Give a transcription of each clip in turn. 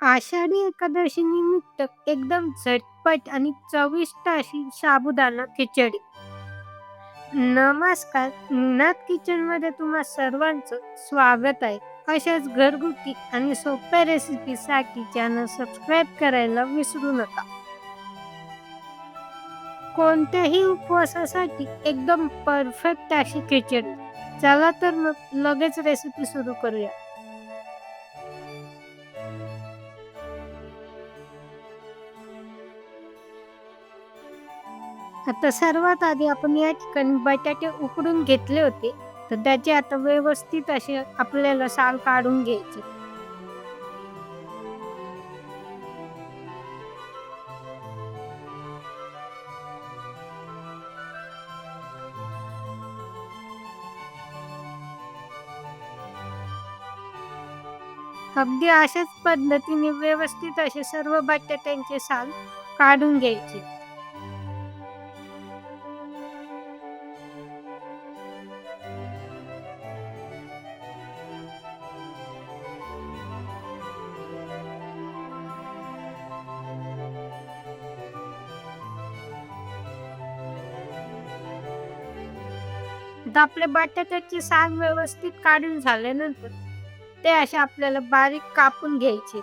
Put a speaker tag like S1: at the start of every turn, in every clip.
S1: आषाढी एकादशी निमित्त एकदम झटपट आणि चविष्ट अशी साबुदाणा खिचडी. नमस्कार, निनाद किचनमध्ये तुम्हा सर्वांचं स्वागत आहे. अशाच घरगुती आणि सोप्या रेसिपीसाठी चॅनल सबस्क्राईब करायला विसरू नका. कोणत्याही उपवासासाठी एकदम परफेक्ट अशी खिचडी. चला तर मग लगेच रेसिपी सुरू करूया. आता सर्वात आधी आपण या ठिकाणी बटाटे उकडून घेतले होते, तर त्याचे आता व्यवस्थित असे आपल्याला साल काढून घ्यायचे. अगदी अशाच पद्धतीने व्यवस्थित असे सर्व बटाट्यांचे साल काढून घ्यायचे. आता आपल्या बटाट्याचे साल व्यवस्थित काढून झाल्यानंतर ते असे आपल्याला बारीक कापून घ्यायचे.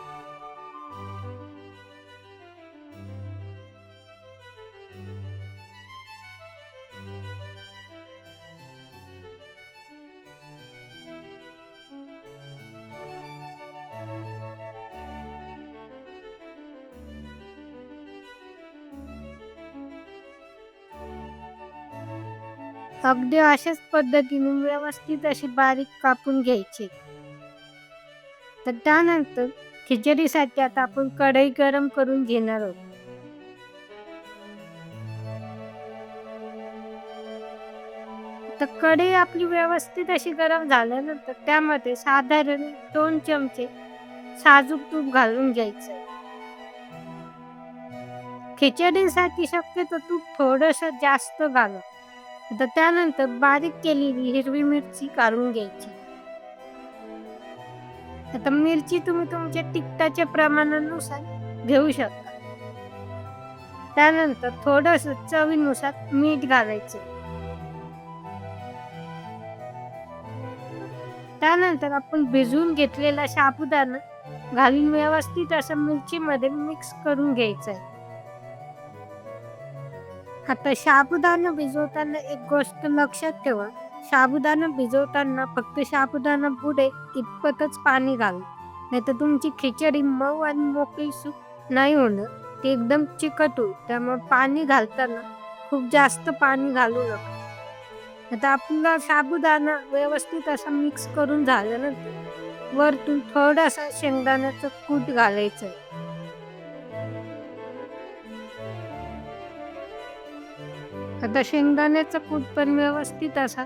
S1: अगदी अशाच पद्धतीने व्यवस्थित अशी बारीक कापून घ्यायचे. तर त्यानंतर खिचडीसाठी आता आपण कढई गरम करून घेणार आहोत. तर कढई आपली व्यवस्थित अशी गरम झाल्यानंतर त्यामध्ये साधारण 2 चमचे साजूक तूप घालून घ्यायचं. खिचडीसाठी शक्यतो तूप थोडंसं जास्त घाला. आता त्यानंतर बारीक केलेली हिरवी मिरची काढून घ्यायची. आता मिरची तुम्ही तुमच्या तिखटाच्या प्रमाणानुसार घेऊ शकता. त्यानंतर थोडंसं चवीनुसार मीठ घालायचं. त्यानंतर आपण भिजवून घेतलेला साबुदाणा घालून व्यवस्थित असं मिरचीमध्ये मिक्स करून घ्यायचं आहे. आता साबुदाणा भिजवताना एक गोष्ट लक्षात ठेवा, साबुदाणा भिजवताना फक्त साबुदाणा बुडेल इतपतच पाणी घाला, नाहीतर तुमची खिचडी मऊ आणि मोकळीसूक नाही होणार, ती एकदम चिकट होईल. त्यामुळे पाणी घालताना खूप जास्त पाणी घालू नका. आता आपला साबुदाणा व्यवस्थित असा मिक्स करून झाल्यानंतर वरतून थोडासा शेंगदाण्याचं कूट घालायचं आहे. आता शेंगदाण्याचा कूट पण व्यवस्थित असा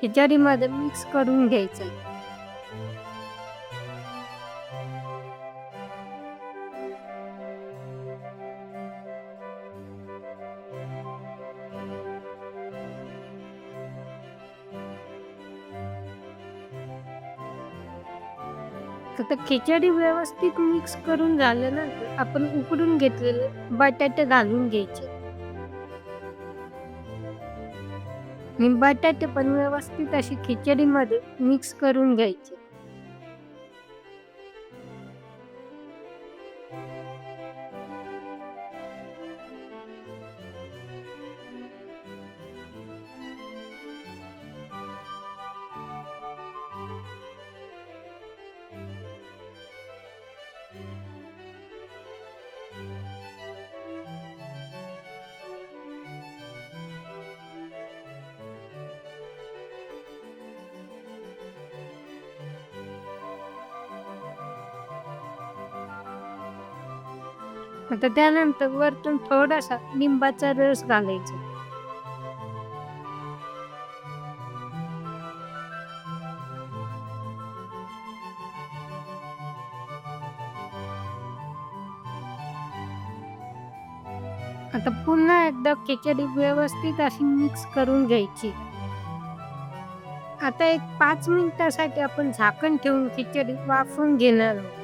S1: खिचडीमध्ये मिक्स करून घ्यायचा आहे. आता खिचडी व्यवस्थित मिक्स करून झाल्यानंतर आपण उकडून घेतलेले बटाटे घालून घ्यायचे. आणि बटाटे पण व्यवस्थित अशी खिचडीमध्ये मिक्स करून घ्यायचे. आता त्यानंतर वरतून थोडासा लिंबाचा रस घालायचा. आता पुन्हा एकदा खिचडी व्यवस्थित अशी मिक्स करून घ्यायची. आता एक 5 मिनिटासाठी आपण झाकण ठेवून खिचडी वाफवून घेणार आहोत.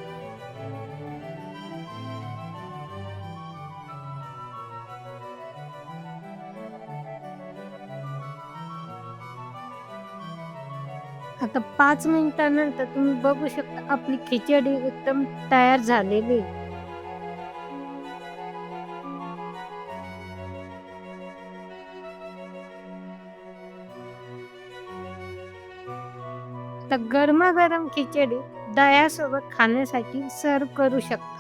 S1: आता 5 मिनिटानंतर तुम्ही बघू शकता आपली खिचडी एकदम तयार झालेली आहे. तर गरमागरम खिचडी दह्यासोबत खाण्यासाठी सर्व्ह करू शकता.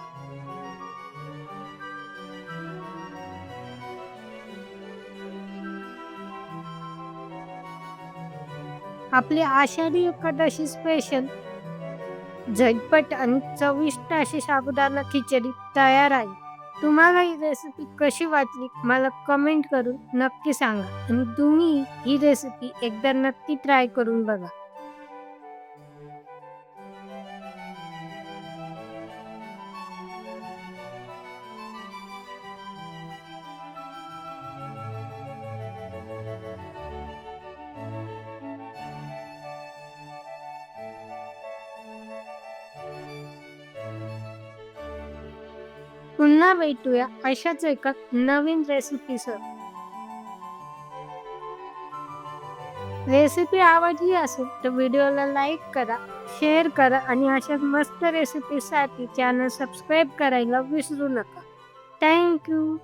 S1: आपली आषाढी एकादशी स्पेशल झटपट आणि चविष्ट अशी साबुदाणा खिचडी तयार आहे. तुम्हाला ही रेसिपी कशी वाटली मला कमेंट करून नक्की सांगा आणि तुम्ही ही रेसिपी एकदा नक्की ट्राय करून बघा. पुन्हा भेटूया अशाच एका नवीन रेसिपीसह. रेसिपी आवडली असेल तर व्हिडिओला लाईक करा, शेअर करा आणि अशाच मस्त रेसिपीसाठी चॅनल सबस्क्राईब करायला विसरू नका. Thank you.